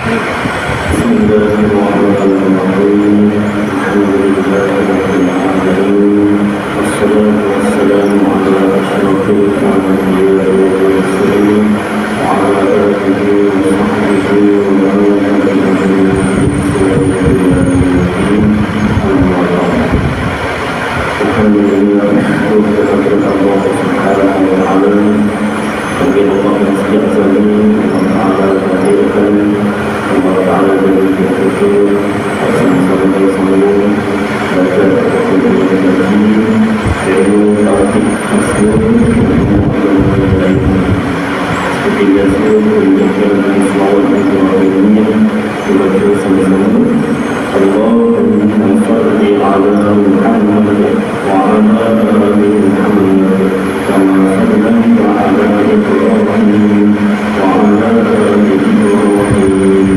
Bismillahirrahmanirrahim. Alhamdulillahirrahmanirrahim. Wassalatu wassalamu ala asyrafil anbiya'i wal mursalin wa ala alihi wa sahbihi wa man walah. Amma ba'd. Alhamdulillah, syukur kepada Allah Subhanahu wa ta'ala. Bagi Allah yang sejak ini Allah Ta'ala menjadikan Allah Ta'ala dari kekuatan bersama-sama sambung baca kepada kaji ilmu tauhid asma seperti biasa mengucapkan selawat dan doa dibaca sama-sama. Allahumma salli ala Muhammad wa ala ali Muhammad kama sallaita ala Ibrahim wa ala ali Ibrahim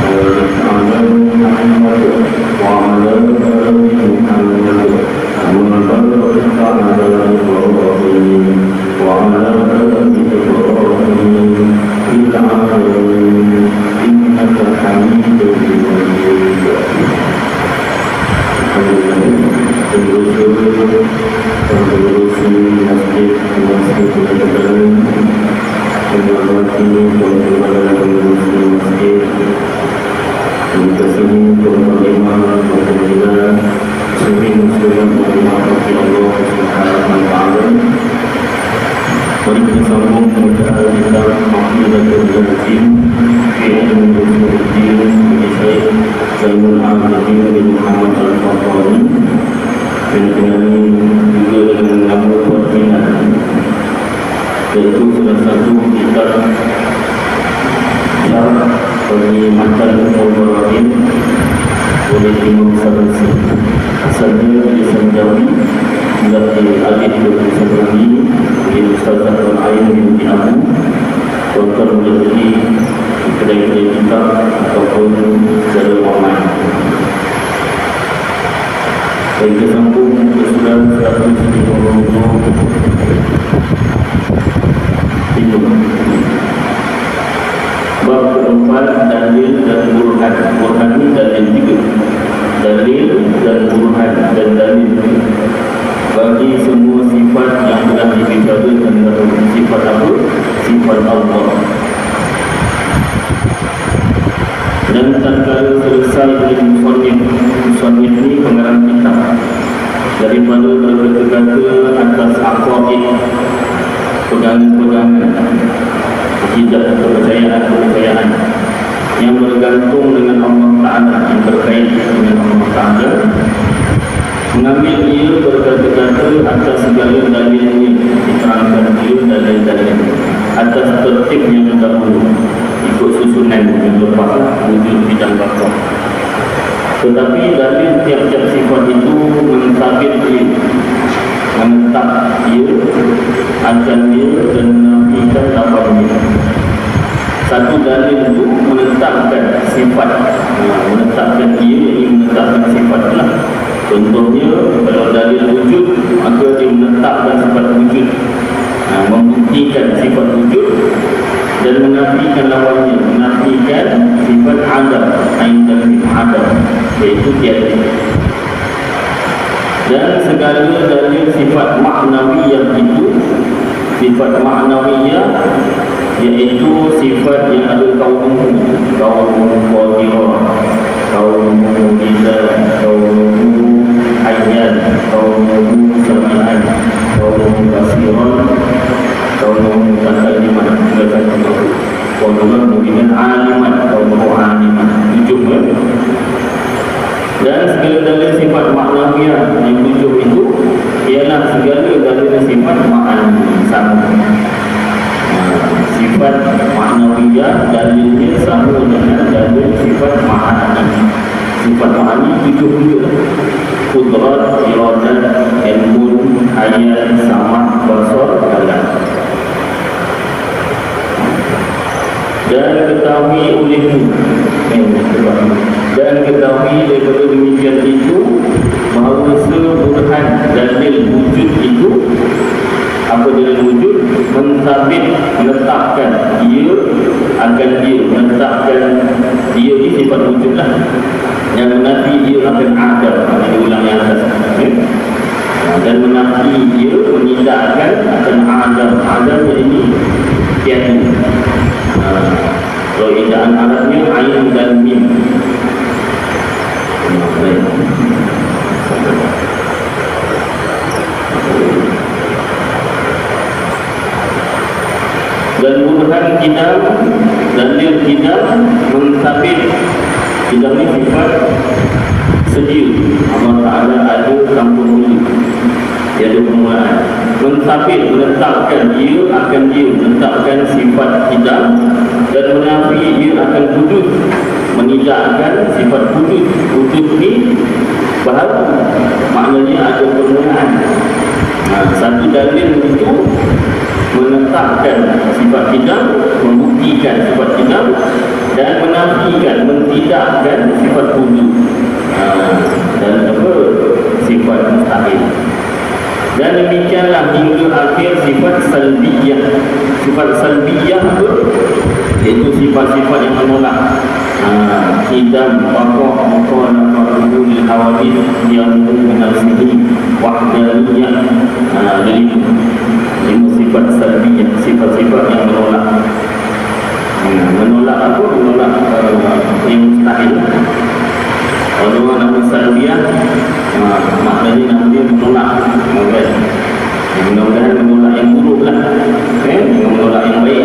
wa ala Muhammad wa ala ali Muhammad kama barakta ala Ibrahim wa ala ali Ibrahim fil alamin innaka Hamidum Majid. Pengurusi masjid kebenaran, pengurusi masjid, pengurusi penerima pemerintah, semua muslim menerima kasih Allah Subhanahu wa ta'ala. Mari kita sambung bacaan kitab Aqidatul Jahilin fi ilmu usul-din di Syekh Zainul Abidin bin Muhammad Al-Fatani yang dikenali juga dengan nama Al-Fatihah, iaitu salah satu kitab syarah bagi matan Al-Ibrahim oleh Imam Sanusi. Asalnya di Sanjawi dari Adib bin Sanjawi di Ustazah Al-Ain bin Abu dokter menjadi kedai-kedai kitab ataupun secara online. Dan kita sambung kesudahan 150 bab keempat, dalil dan burhan. Burhan ini dalil juga, dalil dan burhan dan dalil bagi semua sifat yang telah dibicarakan dalam sifat apa? Sifat Allah. Dan tatkala selesai dari musannif ini pengarang kitab daripada berkata-kata atas aqaid, pegangan-pegangan akidah, kepercayaan yang bergantung dengan Allah Ta'ala, yang berkait dengan Allah Ta'ala, mengambil ia berkata-kata atas segala dalil ini, diterangkan ia dalil-dalil atas tertib yang dahulu, ikut susunan yang lepaslah wujud bidang bakar. Tetapi dalil tiap-tiap sifat itu mentabit ia, menetap ia, akan ia dan menafikan lawannya. Satu dalil itu menetapkan sifat, menetapkan ia, ini menetapkan sifatlah. Contohnya kalau dalil wujud, maka dia menetapkan sifat wujud, membuktikan sifat wujud dan menafikan lawannya, menafikan sifat adam, adam, iaitu tiada. Dan segala dalil sifat maknawiyah itu, sifat maknawiyah iaitu sifat yang ada kaum qadirah, kaum mujizat, kaum hayyan, kaum sami'an, kaum basiran, kaum mutakalliman, kaum mukmin aliman, kaum aliman, tujuh. Dan segala dalil sifat maknawiyah yang tujuh itu ialah segala dalil sifat ma'ani sama. Sifat maknawiyah dalilnya sama dengan dalil sifat ma'ani. Sifat ma'ani tujuh-tujuh: qudrat, iradat, ilmun, hayat, sama', basar, kalam. Dan ketahui olehmu, dan ketahui daripada demikian itu bahawa seburhan dalil wujud itu, apa dalil wujud? Mentabit, menetapkan ia akan dia, menetapkan akan ada diulang yang atas, dan menafi dia menindakkan akan ada ini tiada. Kalau ejaan Arabnya ain dan mim. Dan burhan kidam dalil kidam mentabit kidam ini sifat sedia. Allah Ta'ala ada kampung ini, dia ada permulaan. Mentabit menetapkan dia akan dia menetapkan sifat kidam, dan menafi dia akan wujud menidakkan sifat wujud. Wujud ni baharu, maknanya ada permulaan. Satu dalil itu menetapkan sifat kidam, membuktikan sifat kidam, dan menafikan, mentidakkan sifat wujud dan sifat mustahil. Dan demikianlah hingga akhir sifat salbiyah. Sifat salbiyah itu iaitu sifat-sifat yang menolak kidam, waqah, maqal, maqalul hawadith yang menafsihi wahdaniyah. Jadi ini sifat salbiyah, sifat-sifat yang menolak. Menolak apa? Menolak yang mustahil. Kalau orang nama salbiyah, maknanya nama dia menolak. Mudah-mudahan menolak yang buruk lah, menolak yang baik,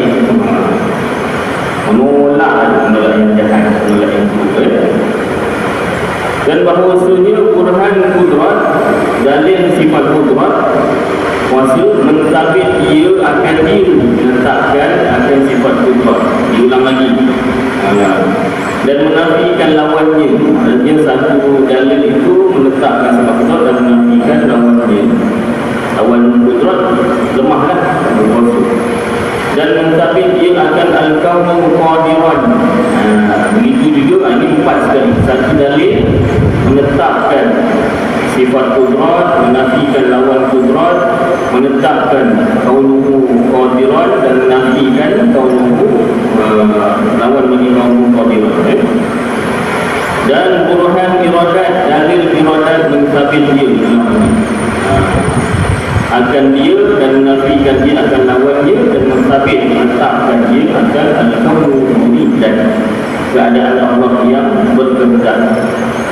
menolak yang jahat, menolak yang buruk. Dan bahawasanya burhan kudrat, dalil sifat kudrat, kuasa mentabit ia akan diletakkan akan sifat kudrat. Diulang lagi, dan menafikan lawannya. Artinya satu dalil itu menetapkan sifat kudrat dan menafikan lawannya. Lawan kudrat lemahlah, berkuasa. Dan mentabit ia akan al-kaunu qadiran. Begitu juga, ini 4 sekali. Satu dalil menetapkan sifat kudrat, menafikan lawan kudrat, menetapkan kaunuhu qadiran, dan menafikan kaunuhu lawan bagi kaunuhu qadiran. Dan burhan iradat, dalil iradat mentabit dia akan dia, dan menafikan dia akan lawannya, dan mentabit menetapkan dia akan al-kaunuhu dan keadaan Allah yang berkehendak,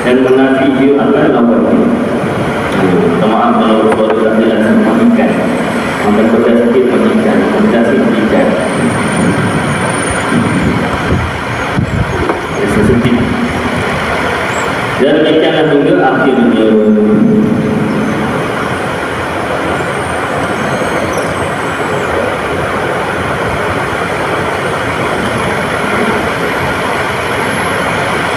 dan menafi dia akan lawannya. Maaf kalau suara tak jelas matikan. Maka kerja sikit matikan, kerja sikit matikan. Sesedikit. Dan demikianlah hingga akhirnya.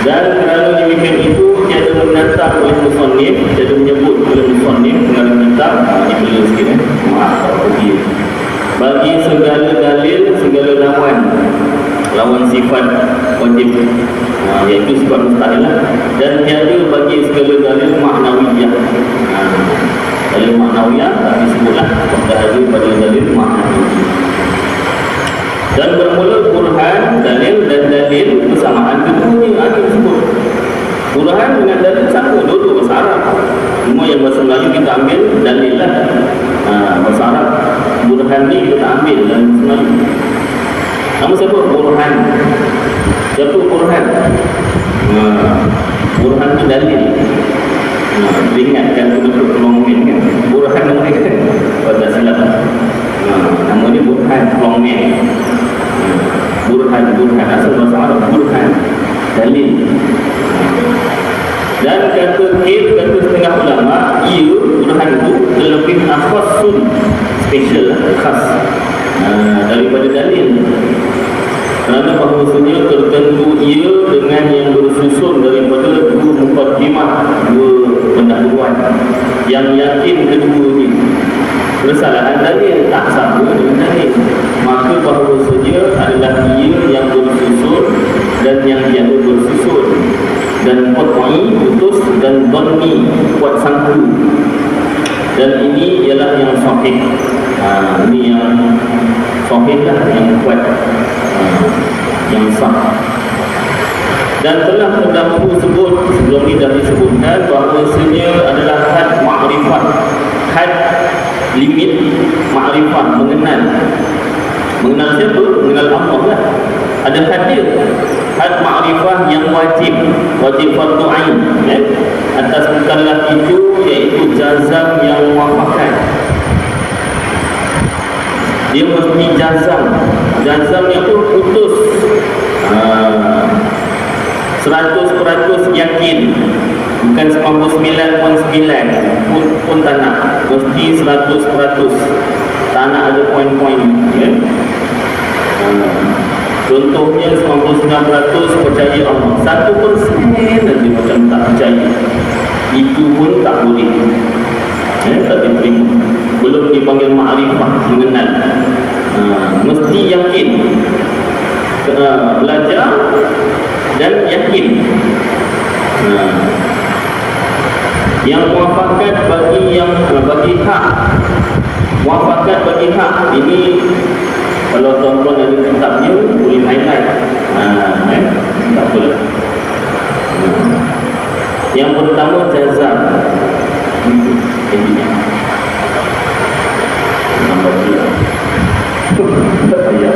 Dan kerana demikian itu, tiada menatap oleh musannif, tiada menyebut oleh musannif dalam kitab, ini beliau sikit maaf kalau pergi, bagi segala dalil, segala lawan sifat wajib, iaitu sifat mustahil, dan tiada bagi segala dalil maknawiyah. Dalil maknawiyah tapi sebutlah pada pada dalil maknawiyah. Dan bermula burhan, dalil dan dalil bersamaan, keduanya ada disebut. Burhan dengan dalil sama, dua-dua bahasa Arab. Cuma yang bahasa Melayu kita ambil dalil lah. Bahasa Arab burhan ni kita ambil dalam bahasa Melayu. Nama siapa? Burhan. Siapa burhan? Burhan tu dalil. Ingatkan betul-betul pelongmen kan? Burhan namanya kan? Pada silap. Nama dia burhan, pelongmen. Burhan, asal bahasa Arab burhan, dalil. Dan kata setengah ulama, ia burhan itu lebih khasun, special, khas daripada dalil. Kerana bahawasanya tertentu ia dengan yang bersusun daripada dua muqaddimah, dua pendahuluan yang yakin kedua ini. Kesalahan dalil tak sama dengan dalil, maka bahawasanya adalah ia yang bersusun dan yang tiada bersusun, dan qat'i putus, dan dhanni kuat sangka. Dan ini ialah yang sahih. Ini yang sahih lah, yang kuat, yang sah. Dan telah terdahulu sebut sebelum ini dah disebutkan bahawa sebenarnya adalah had ma'rifat, had limit ma'rifat, mengenal siapa? Mengenal Allah lah. Ada had dia, had ma'rifah yang wajib fardu ain atas mukallaf itu, iaitu jazam yang muafakat. Dia mesti jazam itu putus 100% yakin, bukan 99.9 pun tak nak, mesti 100%. Tak nak ada poin-poin ya. Contohnya 99% percaya Allah, 1% nanti macam tak percaya, itu pun tak boleh tak diterima, belum dipanggil ma'rifah, mengenal. Mesti yakin, belajar dan yakin. Yang muafakat bagi hak, muafakat bagi hak ini kalau tuan-tuan ada kitabnya boleh highlight. Tak boleh. Yang pertama jazam. Ini nombor 2. Tak payah.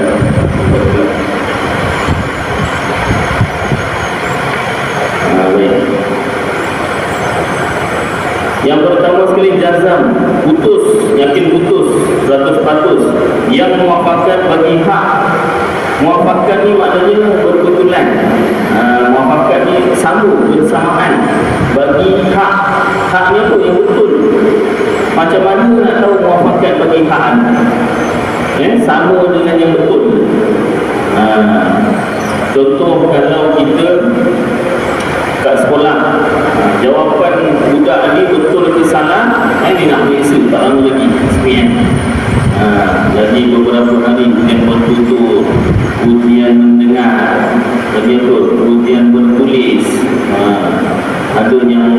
Yang pertama sekali jazam, putus, yakin putus 100%. Yang muafakat bagi hak, muafakat ni maknanya berkebetulan, muafakat ni sama, bersamaan bagi hak. Haknya tu yang betul. Macam mana nak tahu muafakat bagi hak sama dengan yang betul? Contoh, kalau kita kat sekolah, jawapan budak ni betul ke salah, dia nak periksa tak lama lagi SPM. Jadi beberapa hari kemudian bertutur, ujian mendengar, ujian bertulis, ada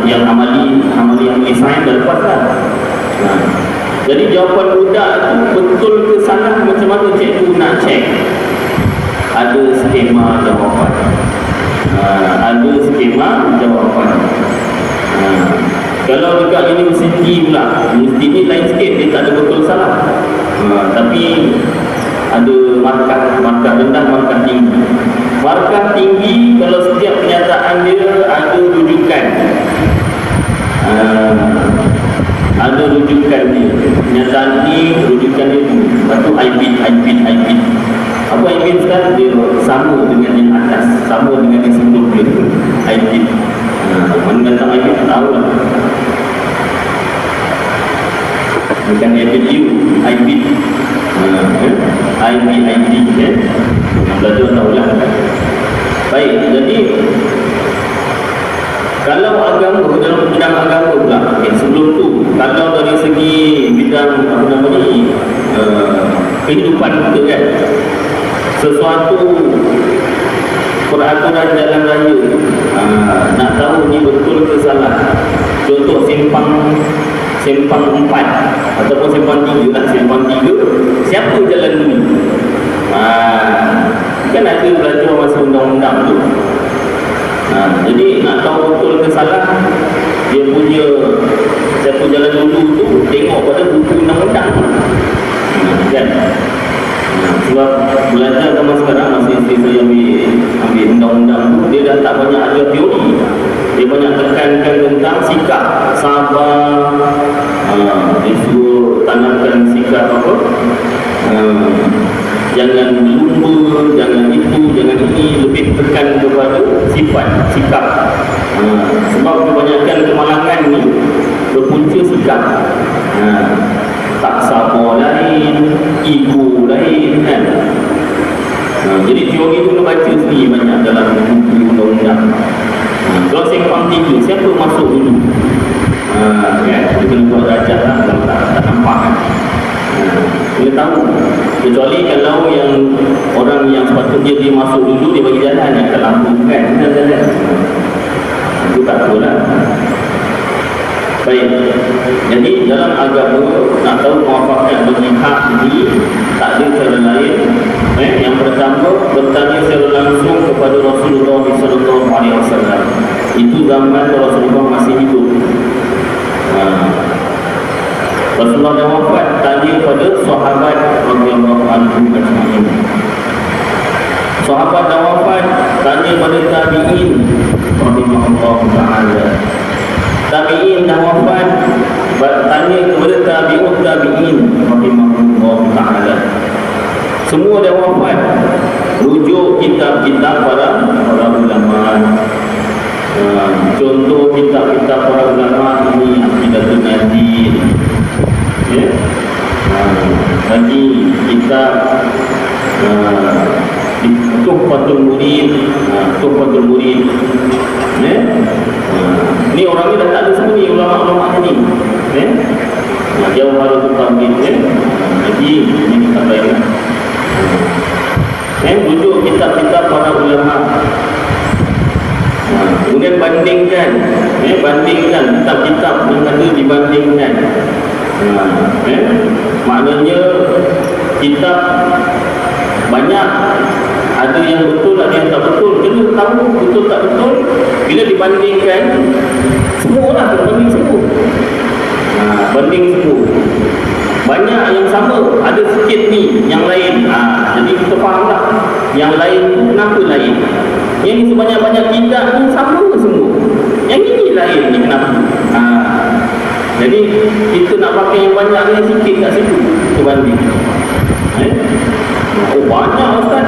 yang amali yang design dah lepas lah. Jadi jawapan budak tu betul ke salah, macam mana cikgu nak cek? Ada skema jawapan. Ada skema jawapan. Kalau dekat universiti pula, universiti ni lain sikit, dia tak ada betul salah. Tapi ada markah rendah, markah tinggi. Markah tinggi kalau setiap kenyataan dia ada rujukan. Ada rujukan dia. Kenyataan ni rujukan dia tu. Lepas tu I bid. Apa I bid sekarang? Dia sama dengan yang atas, sama dengan yang sebelum dia. I bid. Mana datang I bid? Tak tahu lah. Bukan I bid you, I bid. I bid. Belajar tahu lah. Baik, jadi kalau agama, dalam bidang agama pula, sebelum tu, kalau dari segi bidang kehidupan kita kan, sesuatu peraturan jalan raya, nak tahu ni betul ke salah. Contoh simpang 4 ataupun simpang 3 lah. Simpang 3, siapa jalan dulu? Kan ada belajar masa undang-undang tu. Jadi nak tahu betul ke salah, dia punya siapa jalan dulu tu tengok pada buku undang-undang kan. Sebab belajar zaman sekarang, masa isteri saya ambil undang-undang tu, dia dah tak banyak ada teori, dia banyak tekankan tentang sikap sabar. Dia suruh tanamkan sikap apa, jangan lumba, jangan itu, jangan ini, lebih tekan kepada sikap. Sebab kebanyakan kemalangan ni berpunca sikap. Tak sabar lain, ego lain kan. Jadi teori tu kena baca sendiri banyak dalam buku undang-undang. Kalau simpang 3, siapa masuk dulu? Kita kena buat rajah lah, kalau tak nampak kan. Kita tahu, kecuali kalau yang orang yang sepatutnya dia masuk dulu, dia bagi jalan, yang tak lampu kan, itu tak tahu lah. Baik, jadi dalam agama nak tahu muafakat bagi hak ini tak ada cara lain. Yang pertama, bertanya secara langsung kepada Rasulullah SAW alaihi wasallam. Itu zaman Rasulullah masih hidup. Rasulullah dah wafat, tanya pada sahabat radhiyallahu anhum ajma'in. Sahabat dah wafat, tanya pada tabi'in rahimahullah ta'ala. Tabi'in dah wafat, tanya kepada tabi'ut tabi'in rahimahullah ta'ala. Semua dah wafat, rujuk kitab-kitab para ulama. Contoh kitab-kitab para ulama ini Aqidatul Najin, ya. Lagi kitab Tuhfatul Murid, Tuhfatul Murid, ya. Ni orang ni dah tak ada semua ni, ulama-ulama ni, ya. Jawharatul Tauhid, ya. Jadi ini kita bayar. Rujuk kitab-kitab para ulama. Kemudian bandingkan, bandingkan kitab-kitab yang ada, dibandingkan. Maknanya kitab banyak, ada yang betul, ada yang tak betul. Kena tahu betul tak betul. Bila dibandingkan, semualah berbanding semua. Banding semua. Banyak yang sama, ada sikit ni yang lain. Jadi kita fahamlah yang lain kenapa lain. Yang ni sebanyak-banyak kitab ni sama semua. Yang ini lain ni kenapa? Jadi kita nak pakai yang banyak ni, sikit kat situ kita banding. Oh banyak Ustaz.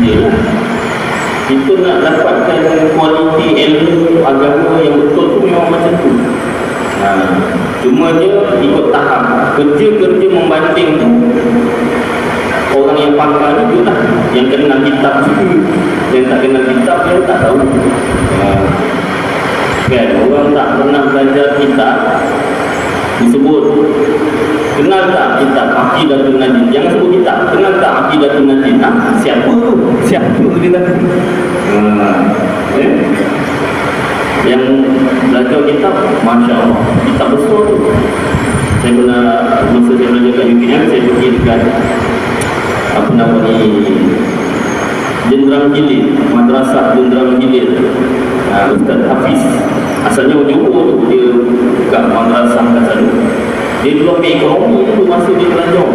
Yelah, kita nak dapatkan kualiti ilmu agama yang betul tu memang macam tu. Cuma dia ikut tahap. Kerja-kerja membanding tu orang yang pakar tu lah, yang kenal kitab tu. Yang tak kenal kitab dia tak tahu. Kan, orang tak pernah belajar kitab disebut kenal tak kitab Aqidatul Najin. Jangan sebut kitab, kenal tak Aqidatul Najin. Siapa tu? Siapa dia kata? Yang belajar kitab, Masya Allah, kitab besar tu. Saya pernah, masa saya belajar kat UKM, saya pergi dekat apa nama ni, Jenderal Gilir, Madrasah Jenderal Gilir. Ustaz Hafiz, asalnya Johor tu, dia kat madrasah kat sana. Dia dulu ambil ekonomi tu masa dia belajar.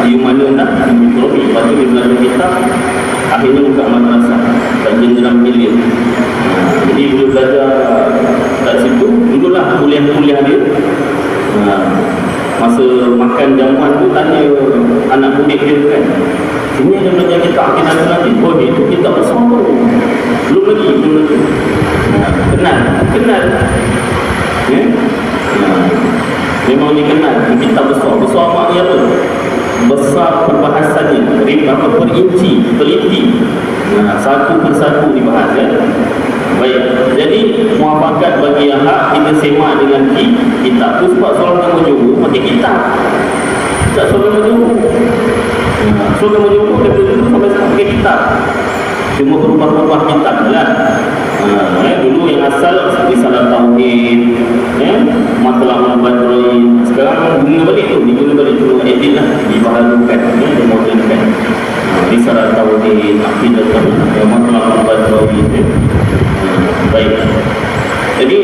You mana nak ekonomi, lepas tu dia belajar kitab, akhirnya buka madrasah kat Jenderal Gilir. Jadi bila belajar kat situ, dululah kuliah-kuliah dia. Masa makan jamuan tu tanya anak murid dia kan, sini ada belajar kitab Aqidatul Najin. Oh ni tu kitab besar tu. Belum lagi. Kenal. Ya? Memang dikenal kitab besar. Besar maknanya apa? Besar perbahasannya, perinci, teliti. Satu persatu dibahas, ya. Baik, jadi muafakat bagi yang hak kita semak dengan kitab tu, sebab soalan nombor jumlah pakai kitab. Tak soalan nombor jumlah. Soalan nombor jumlah dia dulu sampai sekarang pakai kitab. Cuma berubah-ubah kitab lah. Dulu yang asal Risalah Tauhid, Matlabul Badri. Sekarang guna balik tu, diguna balik, cuma edit lah, dibaharukan, dimodernkan. Risalah Tauhid, Aqidatul Najin, Matlabul Badri. Baik. Jadi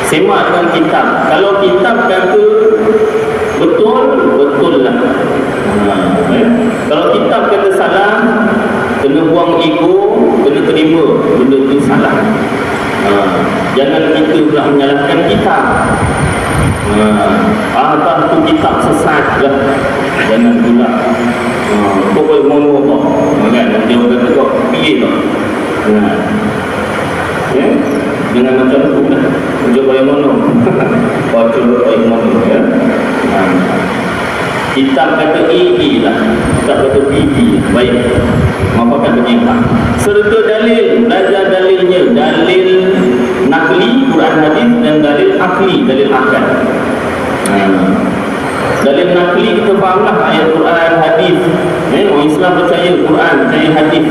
semak dengan kitab. Kalau kitab kata betul lah. Kalau kitab kata salah, kena buang ego, kena terima benda itu salah. Jangan kita pula menyalahkan kitab. Entah tu kitab sesat lah. Jangan pula kau boleh mono kan, dia kata kau pilih tau. Ya, dengan macam tu lah. Dia boleh mono. Baca boleh mono, ya. Kitab kata EE lah, kitab kata BB. Baik, maafkan begini. Serta dalil, belajar dalilnya, dalil nakli Quran hadis dan dalil akli, dalil akal. Dalil nakli kita fahamlah ayat Quran hadis. Orang Islam percaya Quran, percaya hadis.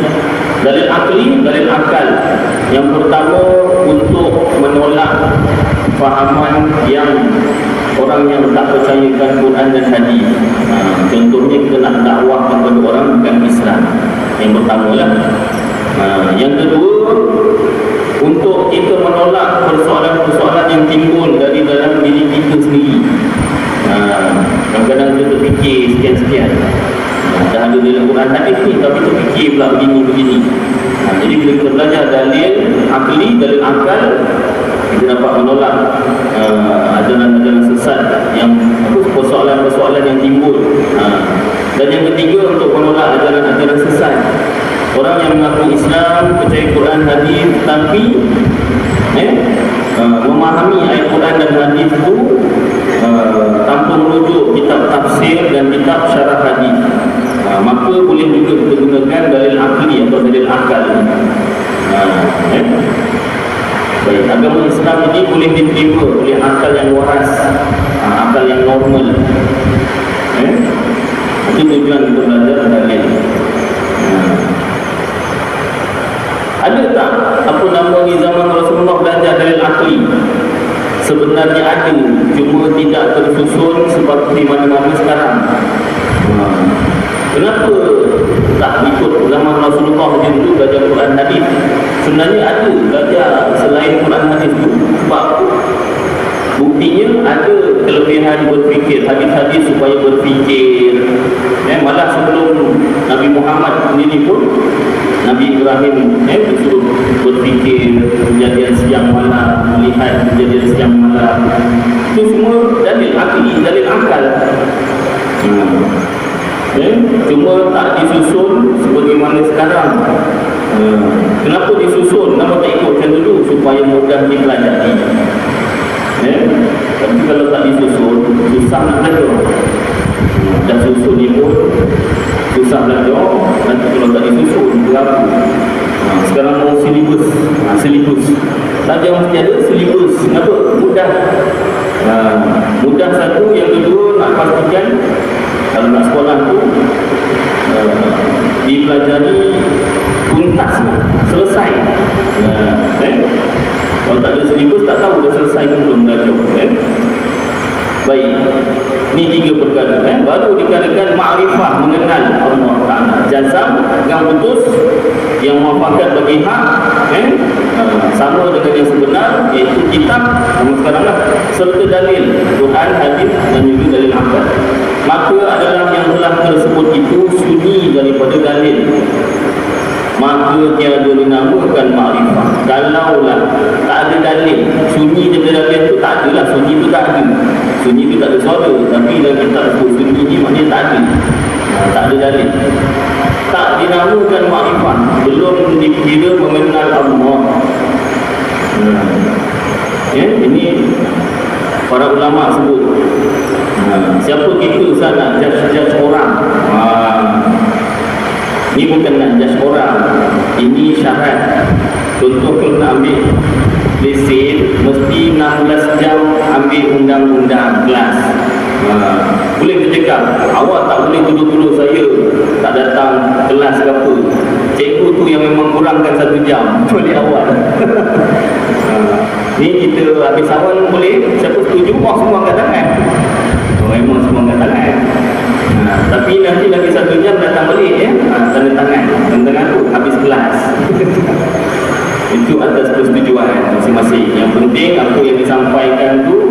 Dalil akli, dalil akal. Yang pertama untuk menolak fahaman yang orang yang tak percayakan Quran dan hadis. Contohnya kita nak dakwah kepada orang bukan Islam. Yang pertama lah. Yang kedua, bila kita belajar dalil akli, dalil akal, kita dapat menolak ajaran-ajaran sesat yang persoalan-persoalan yang timbul. Dan yang ketiga, untuk menolak ajaran-ajaran sesat, orang yang mengaku Islam, percaya Quran, hadis, tapi memahami ayat Quran dan hadis itu tanpa merujuk kitab tafsir dan kitab syarah hadis, maka boleh juga kita gunakan dalil akli atau dalil akal. Baik, agama Islam ini boleh diterima oleh akal yang waras, akal yang normal. Itu tujuan kita belajar dalil. Ada tak apa nama ni zaman Rasulullah belajar dalil akli? Sebenarnya ada, cuma tidak tersusun seperti mana-mana sekarang. Kenapa tak ikut zaman Rasulullah dia dulu belajar Quran hadis? Sebenarnya ada belajar selain Quran hadis tu. Sebab apa? Buktinya ada kelebihan berfikir, hadis-hadis supaya berfikir. Malah sebelum Nabi Muhammad sendiri pun, Nabi Ibrahim disuruh berfikir, kejadian siang malam, melihat kejadian siang malam. Itu semua dalil akli, dalil akal. Cuma tak disusun sebagaimana sekarang. Kenapa disusun? Kenapa tak ikut macam dulu? Supaya mudah dipelajari. Tapi kalau tak disusun, susah nak belajar. Dah susun ni pun susah belajar. Nanti kalau tak disusun, berapa? Sekarang mau silibus. Silibus saja mesti ada silibus. Kenapa? Mudah. Mudah satu. Yang kedua, nak pastikan kalau nak sekolah tu dipelajari tuntas, selesai. Kalau tak ada silibus, tak tahu dah selesai ke belum belajar. Baik, ni tiga perkara. Baru dikatakan ma'rifah, mengenal Allah Ta'ala. Jazam, yang putus, yang muafakat bagi hak, sama dengan yang sebenar, iaitu kitab, sekarang lah, serta dalil Quran, hadis dan juga dalil akal. Maka adalah yang telah tersebut itu sunyi daripada dalil, maka tiada dinamakan ma'rifah. Kalaulah tak ada dalil, sunyi daripada dalil tu tak adalah. Sunyi tu tak ada. Sunyi tu tak ada suara. Tapi dalam kitab sebut sunyi ni maknanya tak ada. Tak ada dalil. Tak dinamakan ma'rifah. Belum dikira mengenal Allah. Ini para ulama sebut. Siapa kita sana judge orang? Ini bukan nak judge orang. Ini syarat. Contoh kalau nak ambil lesen, mesti 16 jam ambil undang-undang kelas. Boleh tercakap, awak tak boleh tuduh-tuduh saya tak datang kelas ke apa. Cikgu tu yang memang kurangkan 1 jam oleh awak. Ni kita habis awal boleh. Siapa setuju? Semua angkat tangan. Memang semua angkat tangan. Tapi nanti lagi 1 jam datang balik tanda tangan. Tanda tangan tu habis kelas. Itu atas persetujuan masing-masing. Yang penting apa yang disampaikan tu,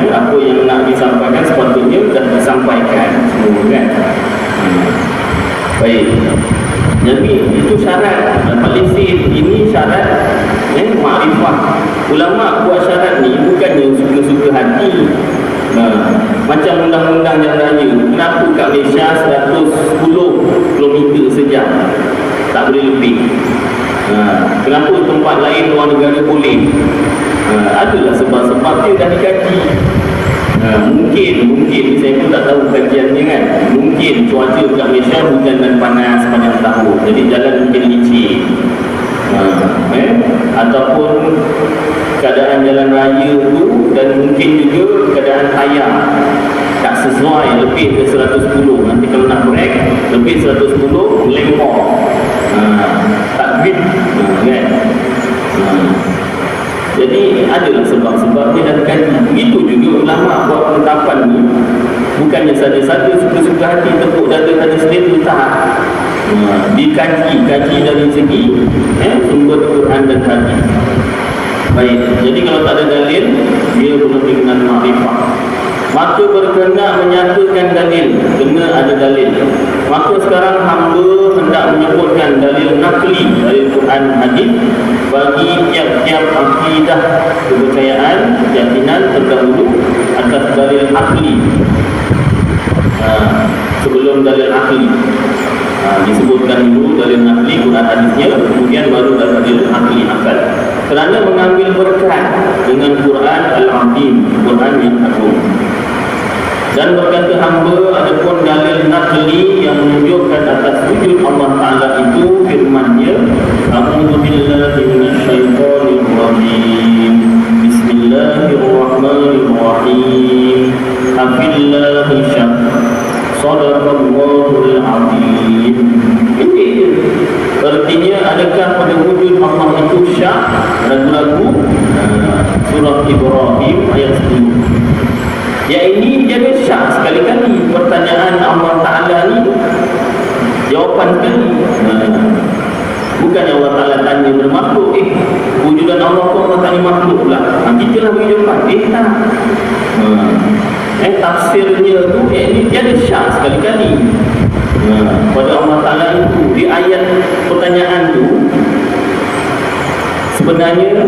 apa yang nak disampaikan sepatutnya dah disampaikan semua, kan? Baik. Jadi itu syarat. Lesen ini syarat ma'rifah. Ulama buat syarat ni bukannya suka-suka hati. Macam undang-undang jalan raya, kenapa kat Malaysia 110 km sejam, tak boleh lebih? Kenapa tempat lain luar negara boleh? Adalah sebab-sebab dia dah dikaji. Mungkin saya pun tak tahu kajiannya, kan. Mungkin cuaca kat Malaysia hujan dan panas sepanjang tahun, jadi jalan mungkin licin. Ataupun keadaan jalan raya tu, dan mungkin juga keadaan tayar tak sesuai, lebih ke 110. Nanti kalau nak break lebih 110 melempar, tak grip, kan? Jadi adalah sebab-sebab dia dah kaji. Begitu juga ulama buat penetapan ni, bukannya saja-saja suka-suka hati tepuk dada pada sendiri, tak. Dikaji dari segi sumber Quran dan hadis. Baik, jadi kalau tak ada dalil, dia belum dengan ma'rifah. maka berkenan menyatakan dalil, kena ada dalil. Maka sekarang hamba hendak menyebutkan dalil nakli dari Quran hadis bagi tiap-tiap akidah kepercayaan keyakinan terdahulu atas dalil akli. Sebelum dalil akli disebutkan dulu dalil nakli Quran hadisnya, kemudian baru dalil akli akal. Kerana mengambil berkat dengan Quran Al-Azim, Quran yang agung. Dan berkata hamba adapun dalil nakli yang menunjukkan atas wujud Allah Ta'ala itu firman-Nya, A'udzu billahi minasyaitonir rajim. Bismillahirrahmanirrahim. Afillahi syak. Shadaqallahul azim. Ini artinya adakah pada wujud Allah itu syak? Ragu-ragu. Surah Ibrahim ayat 10. Ya, ini jadi syak sekali-kali. Pertanyaan Allah Ta'ala ni jawapan sekali. Bukan Allah Ta'ala tanya bermakhluk, wujudan Allah tu Allah tanya makhluk pula. Kita lah beri jawapan, tak. Tafsirnya tu ini jadi syak sekali-kali. Pada Allah Ta'ala itu di ayat pertanyaan tu sebenarnya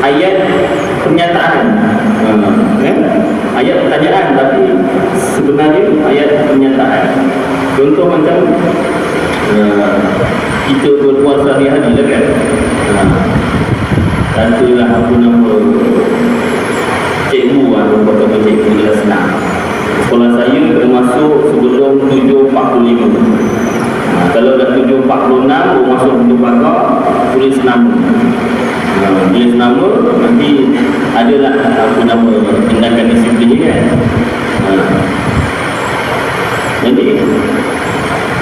ayat pernyataan. Ayat pertanyaan tapi sebenarnya ayat pernyataan. Contoh macam kita berpuasa hari-hari lah kan. Katalah apa nama cikgu atau cikgu dia senang. Sekolah saya termasuk sebelum 7.45. Kalau dah 7.46 baru masuk untuk pakar, tulis nama. Tulis nama nanti adalah apa nama tindakan disiplin kan. Jadi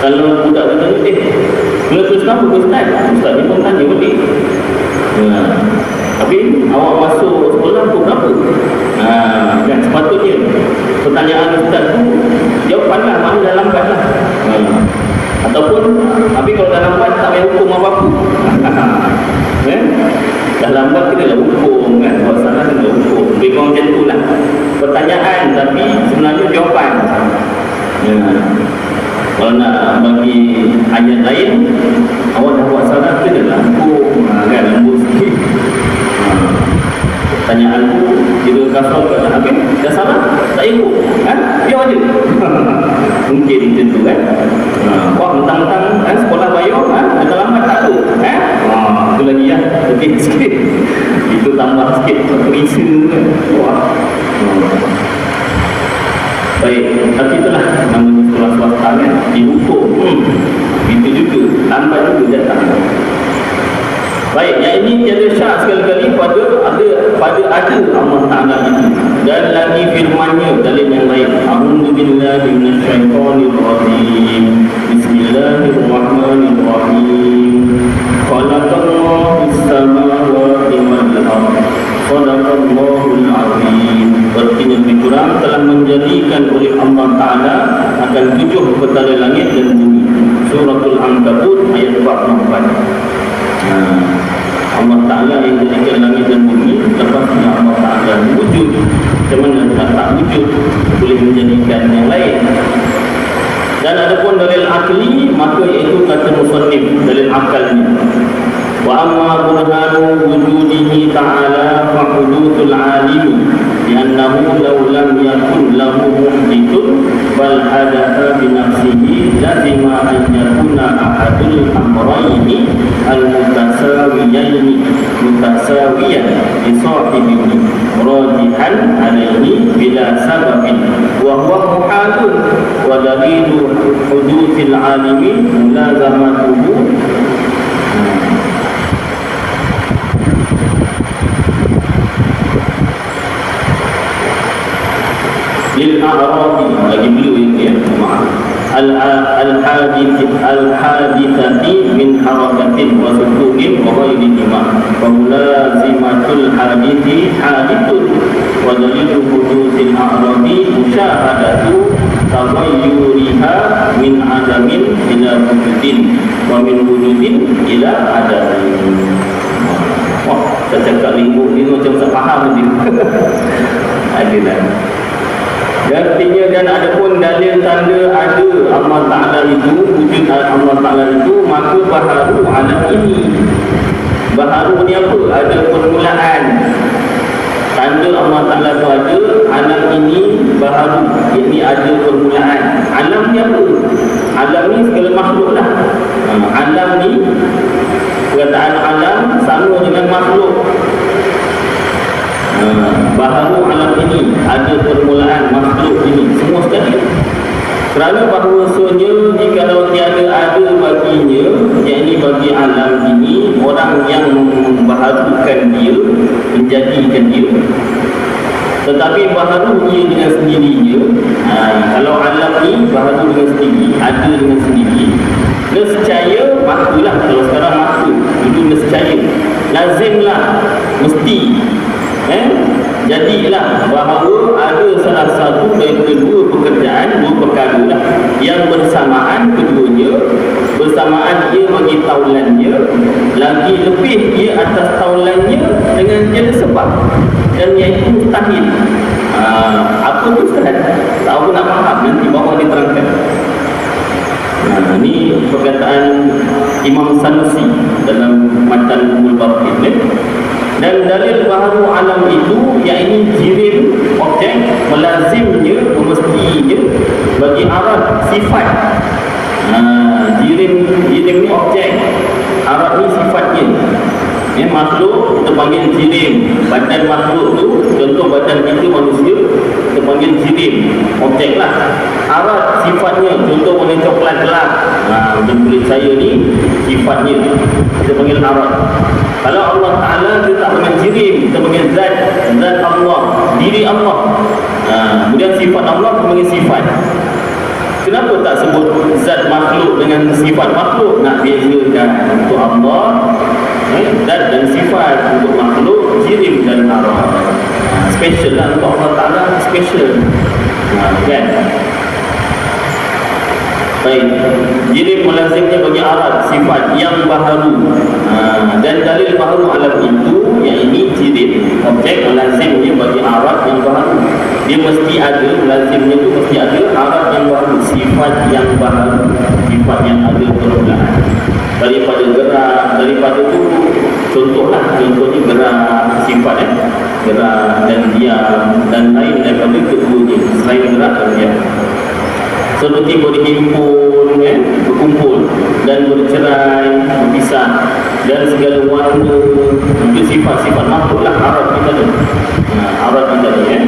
kalau budak kata bila tulis nama Ustaz, Ustaz ni pun tanya balik. Tapi awak masuk sekolah tu berapa? Kan sepatutnya pertanyaan Ustaz tu jawapanlah, mana dah lambat lah. Ataupun tapi kalau dah lambat tak payah hukum apa-apa. Dah lambat kita dah hukum kan, kalau sana kita dah hukum. Lebih kurang macam tu lah pertanyaan tapi sebenarnya jawapan. Kalau nak bagi ayat lain, awak dah buat salah ke dah lambuk kan, lambuk sikit. Pertanyaan tu dia kafal ke tak habis, dah salah tak ikut kan, biar je. Mungkin macam tu kan. Wah mentang-mentang kan sekolah bayar dah lambat tak tu tu lagi ya, lebih sikit. Itu tambah sikit perisa kan. Wah. Baik, tapi itulah namanya sekolah swasta kan, dihukum. Itu juga, lambat juga datang. Baik, yang ini tiada syak sekali-kali pada ada Allah Ta'ala itu. Dan lagi firman-Nya dalam yang lain. A'udzu billahi minasyaitonir rajim. Bismillahirrahmanirrahim. Khalaqallahu as-samawati wal ardh. Shadaqallahul azim. Artinya lebih kurang telah menjadikan oleh Allah Ta'ala akan 7 petala langit dan bumi. Suratul Ankabut ayat 44. Allah Ta'ala yang jadikan langit dan bumi, lepasnya Allah Ta'ala wujud. Macam mana tak wujud boleh menjadikan yang lain. Dan adapun dalil akli, maka iaitu kata musannif dalil akalnya. Wa amma burhanu wujudihi ta'ala fa hudutul alim li'annahu law lam yakun lahu muhdithun bal hadatha bi nafsihi lazima an yakuna ahadul amrayni al-mutasawiyan li sahibihi rajihan alayhi bila sababin wa huwa muhadun wa dalilu hudutil alimi mulazamatuhu lil-a'radi lagi beliau ini ya, maaf al-hadithati min harakatin wa sukunin wa ghairihima wa mulazimatul hadithi hadithun wa dalilu hudusil a'radi musyahadatu taghayyuriha min adamin ila wujudin wa min wujudin ila adamin. Wah, saya cakap lingkup ni macam tak faham je. Adalah Artinya dan ada pun dalil tanda ada Allah Ta'ala itu, wujud Allah Ta'ala itu, maka baharu alam ini. Baharu ni apa? Ada permulaan. Tanda Allah Ta'ala itu ada, alam ini baharu. Ini ada permulaan. Alam ni apa? Alam ni segala makhluk lah. Alam ni, perkataan alam sama dengan makhluk. Baharu alam ini ada permulaan makhluk ini semua sekali. Kerana bahawasanya jikalau tiada ada baginya, yakni bagi alam ini, orang yang membaharukan dia, menjadikan dia. Tetapi baharu dia dengan sendirinya. Kalau alam ni baharu dengan sendiri, ada dengan sendiri, nescaya maklulah. Kalau sekarang maklu, itu nescaya, lazimlah, mesti. Jadilah bahawa ada salah satu dari kedua pekerjaan, dua perkara lah, yang bersamaan keduanya, bersamaan ia bagi taulannya, lagi lebih ia atas taulannya dengan tiada sebab, dan iaitu mustahil. Apa tu Ustaz? Tak apa nak faham, nanti bawah diterangkan. Ini perkataan Imam Sanusi dalam Matan Ummul Barqin. Dan dalil baharu alam itu, yakni jirim objek melazimnya, mestinya bagi arad sifat. Jirim ni objek, arad ni sifatnya. Makhluk kita panggil jirim. Badan makhluk tu, contoh badan kita manusia, kita panggil jirim, objek lah. Arad sifatnya, contoh warna coklat gelap, macam kulit saya ni, sifatnya kita panggil arad. Kalau Allah Ta'ala kita tak panggil jirim, kita panggil zat, zat Allah, diri Allah. Kemudian sifat Allah kita panggil sifat. Kenapa tak sebut zat makhluk dengan sifat makhluk? Nak bezakan untuk Allah, zat dan sifat, untuk makhluk jirim dan arad. Special lah untuk Allah Ta'ala, special. Kan? Baik, jirim melazimnya bagi arad sifat yang baharu. Dan dalil baharu alam itu, yang ini jirim objek melazimnya bagi arad yang baharu. Dia mesti ada, melazimnya itu mesti ada arad yang baharu, sifat yang baharu, sifat yang ada permulaan. Daripada gerak, daripada itu contohlah, contohnya gerak sifat, gerak dan diam dan lain daripada keduanya, selain gerak dan diam. Seperti berhimpun, berkumpul dan bercerai, berpisah, dan segala warna, itu sifat-sifat makhluk lah. Arad kita tu, arad kita ni,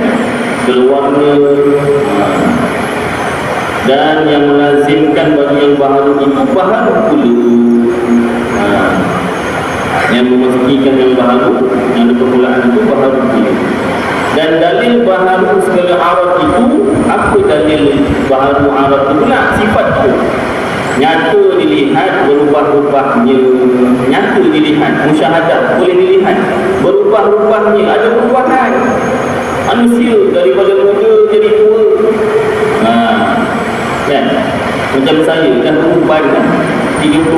segala warna, dan yang melazimkan bagi yang baharu itu baharu pula. Yang memastikan yang baharu, yang ada permulaan itu baharu pula. Dan dalil baharu segala arad itu, apa dalil baharu arad itu pula? Sifat itu nyata dilihat, berubah-ubahnya, nyata dilihat, musyahadah, boleh dilihat, berubah-ubahnya, ada perubahan. Manusia daripada muda jadi tua, kan? Macam saya dah berubah 37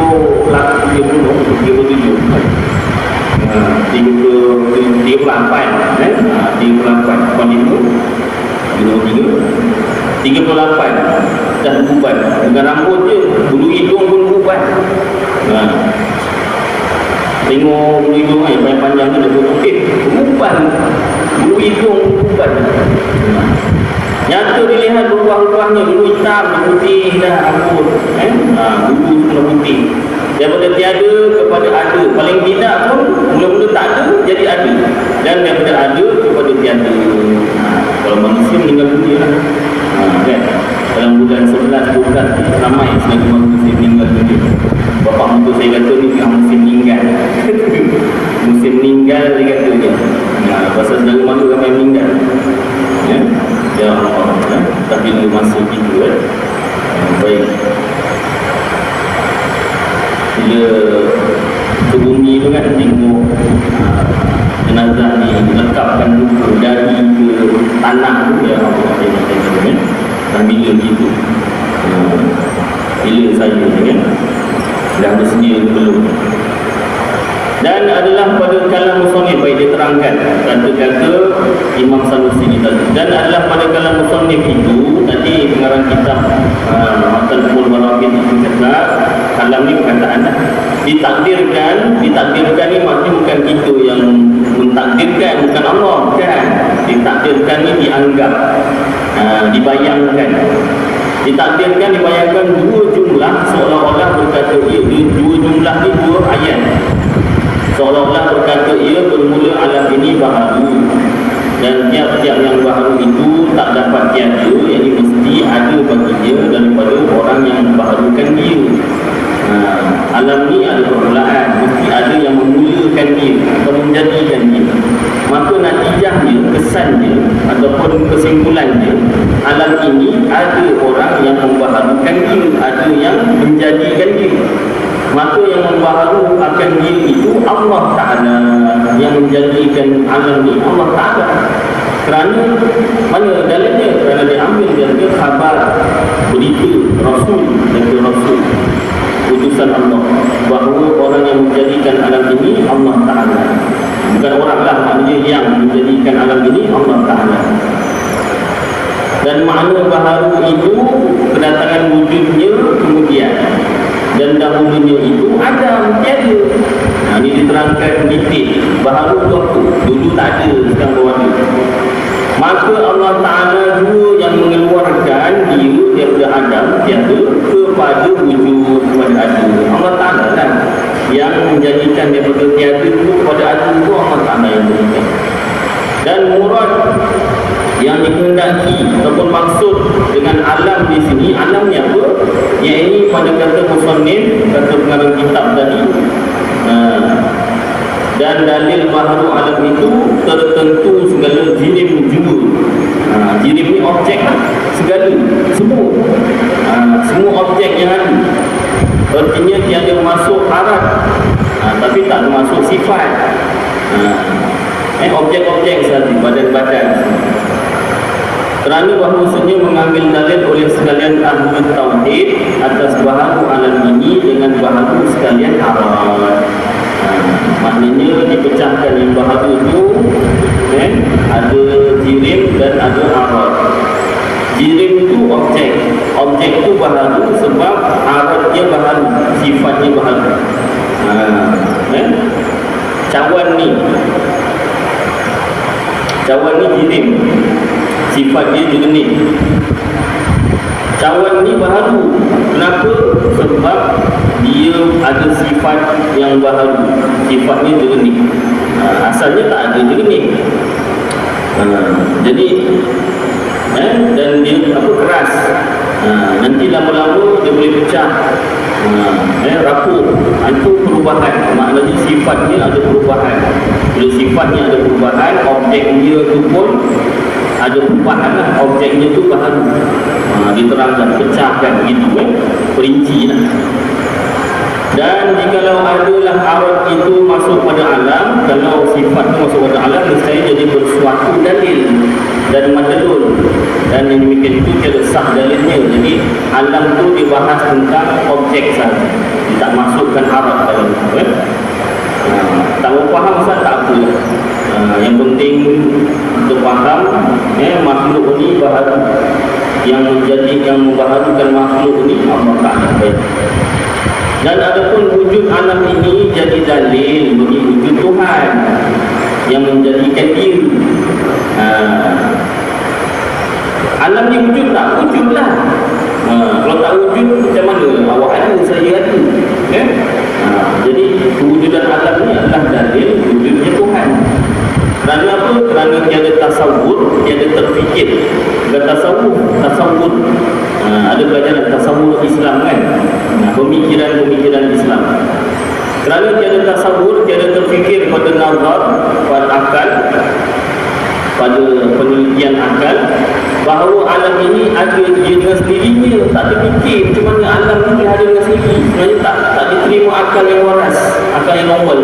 dah beruban. Dengan rambut je, bulu hidung pun beruban. Tengok bulu hidung yang panjang-panjang tu dah beruban. Bulu hidung beruban. Nyata dilihat berubah-ubahnya, dulu hitam, putih dah rambut, bulu semua putih. Daripada tiada kepada ada, paling tidak pun mula-mula tak ada jadi ada, dan daripada ada kepada tiada. Kalau manusia meninggal dunia lah, kan? Dalam bulan 11-12 ramai selagi manusia meninggal dunia. Bapak muka saya kata ni musim meninggal. Musim meninggal dia kata ni. Pasal saudara mana ramai meninggal. Ya Allah, tapi dia masa gitu baik. Bila ke bumi tu kan, tengok jenazah ni lekapkan luka dari ke tanah tu, ya Allah, tengok dan bila gitu, bila saya kan dah bersedia belum. Dan adalah adalah pada kalam musannif, baik diterangkan kata-kata Imam Sanusi ni tadi. Dan adalah pada kalam musannif itu tadi pengarang kitab Matalul Marabit itu cakap kalam ni perkataan ditakdirkan ni maksudnya bukan kita yang mentakdirkan, bukan Allah, bukan. Ditakdirkan ni dianggap, dibayangkan. Ditakdirkan, dibayangkan dua jumlah seolah-olah berkata dua jumlah ni dua ayat. Seolah-olah berkata ia bermula alam ini baharu, dan tiap-tiap yang baharu itu tak dapat tiada, yang mesti ada baginya daripada orang yang membaharukan dia. Alam ni ada permulaan, mesti ada yang memulakan dia atau menjadikan dia. Maka natijahnya, kesannya ataupun kesimpulannya, alam ini ada orang yang membaharukan dia, ada yang menjadikan dia. Maka yang membaharukan dia itu Allah Ta'ala, yang menjadikan alam ini Allah Ta'ala. Kerana mana dalilnya? Kerana diambil dari khabar, berita Rasul dari Rasul, utusan Allah, bahawa orang yang menjadikan alam ini Allah Ta'ala. Bukan orang lah, maknanya yang menjadikan alam ini Allah Ta'ala. Dan makna baharu itu kedatangan wujudnya kemudian, dan dahulunya itu Adam tiada. Ini diterangkan detail. Baharu tu apa? Dulu tak ada, sekarang baru ada. Maka Allah Ta'ala dua yang mengeluarkan dia daripada Adam tiada kepada wujud, kepada ada. Allah Ta'ala lah yang menjadikan daripada tiada itu kepada ada, itu Allah Ta'ala yang menjadikan. Dan murad yang dikehendaki ataupun maksud dengan alam di sini, alamnya apa? Iaitu pada kata musannif, kata pengarang kitab tadi, dan dalil baharu alam itu tertentu segala jirim jua. Jirim ni objek segala, semua semua objek yang ada. Artinya tiada masuk arat, tapi tak masuk sifat. Objek-objek sahaja, badan-badan. Kerana bahawasanya mengambil dalil oleh sekalian ahli tauhid atas baharu alam ini dengan baharu sekalian arat. Maknanya dipecahkan yang baharu itu, ada jirim dan ada arat. Jirim itu objek, objek itu baharu sebab arat dia baharu, sifatnya baharu. Cawan ni jirim, sifat dia jernih. Cawan ni baharu. Kenapa? Sebab dia ada sifat yang baharu, sifatnya jernih. Asalnya tak ada jernih. Jadi dan dia keras. Nanti lama-lama dia boleh pecah, rapuh. Itu perubahan. Maknanya sifatnya ada perubahan. Bila sifatnya ada perubahan, objek dia tu pun ada perubahan lah. Objeknya tu baharu, diterangkan, pecahkan gitu, perinci lah. Dan jikalau adalah arat itu masuk pada alam, kalau sifat itu masuk pada alam, mesti jadi bersuatu dalil dan madlul. Dan yang demikian itu tiada sah dalilnya. Jadi alam tu dibahas tentang objek sahaja, tak masukkan arat dalam itu. Tak mau faham Ustaz, tak apa. Yang penting untuk faham, makhluk ini baharu, yang membaharukan makhluk ini Allah Ta'ala. Dan adapun wujud alam ini jadi dalil bagi wujud Tuhan yang menjadikan diri. Alam ni wujud tak? Wujudlah. Kalau tak wujud, macam mana? Awak ada, saya ada. Jadi kewujudan alam ni adalah dalil wujudnya Tuhan. Kerana apa? Kerana tiada tasawur, tiada terfikir. Dan tasawur ada pelajaran tasawur Islam kan, pemikiran Islam. Kerana tiada tasawur, tiada terfikir pada nazar, pada akal, pada penelitian akal, bahawa alam ini ada dia dengan sendirinya. Tak terfikir macam mana alam ini ada dengan sendiri. Sebenarnya tak diterima akal yang waras, akal yang normal.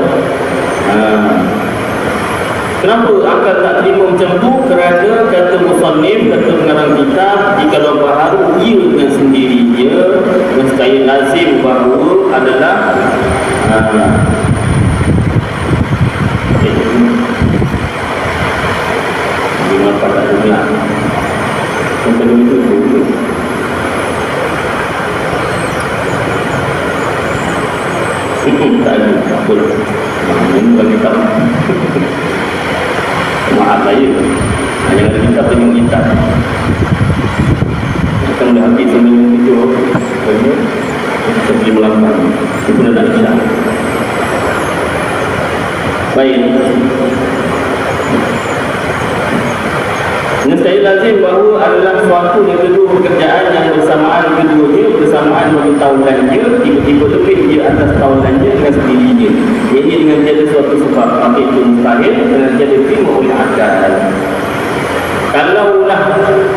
Kenapa akal tak terima macam tu? Kerana kata musannif, kata pengarang kitab, jikalau baharu ia dengan sendirinya, mesti lazim bahawa adalah lah. Sampai begitu tu. Tak ada, tak apa. Ini bagi kitab. Maaf saya. Yang ada kitab tengok kitab. Akan dah habis sampai yang itu. Seperti melambang. Itu pun dah tak bisa. Baik. Mesti lazim bahawa adalah suatu dan kedua pekerjaan yang bersamaan keduanya, bersamaan bertahunkan dia, tiba-tiba lebih dia atas tahunan dia dengan sendirinya. Ini dengan tiada suatu sebab, maka itu mustahil dengan tiada terima oleh akal. Kalaulah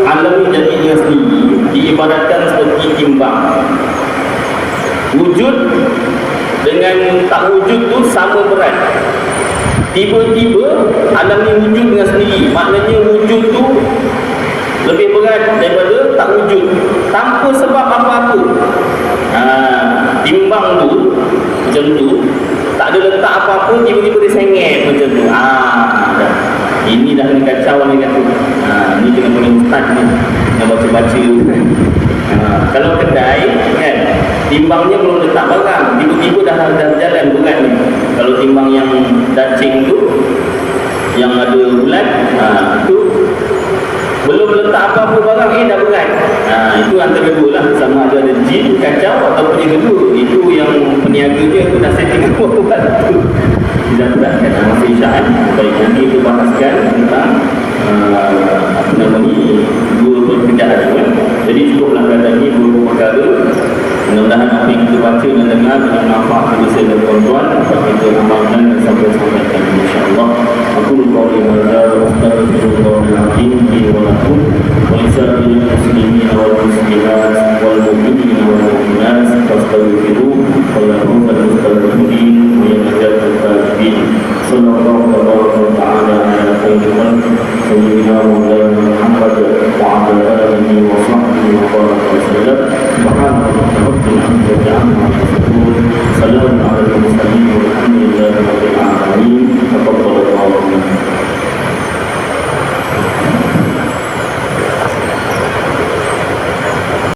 alam ini jadi dengan sendiri, diibaratkan seperti timbang. Wujud dengan tak wujud tu sama berat. Tiba-tiba alam ni wujud dengan sendiri. Maknanya wujud tu lebih berat daripada tak wujud, tanpa sebab apa-apa. Timbang tu macam tu, tak ada letak apa-apa, tiba-tiba dia sengit macam tu. Ini dah kena kacau ni kata. Ni kena boleh ustaz ni yang baca-baca. Kalau kedai kan, timbangnya belum letak barang, tiba-tiba dah jalan berat ni. Kalau timbang yang dacing tu, yang ada bulat, tu belum letak apa-apa barang, dah berat. Itu antara dua lah, sama ada jin kacau ataupun yang kedua. Itu yang peniaganya tu dah setting apa tu. Tidak beratkan masa isyarat. Baik, nanti kita bahaskan tentang apa nama ni, dua pekerjaan kan. Jadi cukuplah kata ni dua perkara. Mudah-mudahan apa yang kita baca dan dengar dengan manfaat bagi saya dan tuan-tuan dapat kita amalkan dan sampaikan insya-Allah. Aku qauli hadza wa astaghfirullahal-azim li wa lakum wa lisa'il muslimin wal muslimat wal mu'minin wal mu'minat fastaghfiruhu wa lahum fastaghfiruhu wa yajazil tabi'in. Sallallahu alaihi wa sallam ala sayyidina Muhammad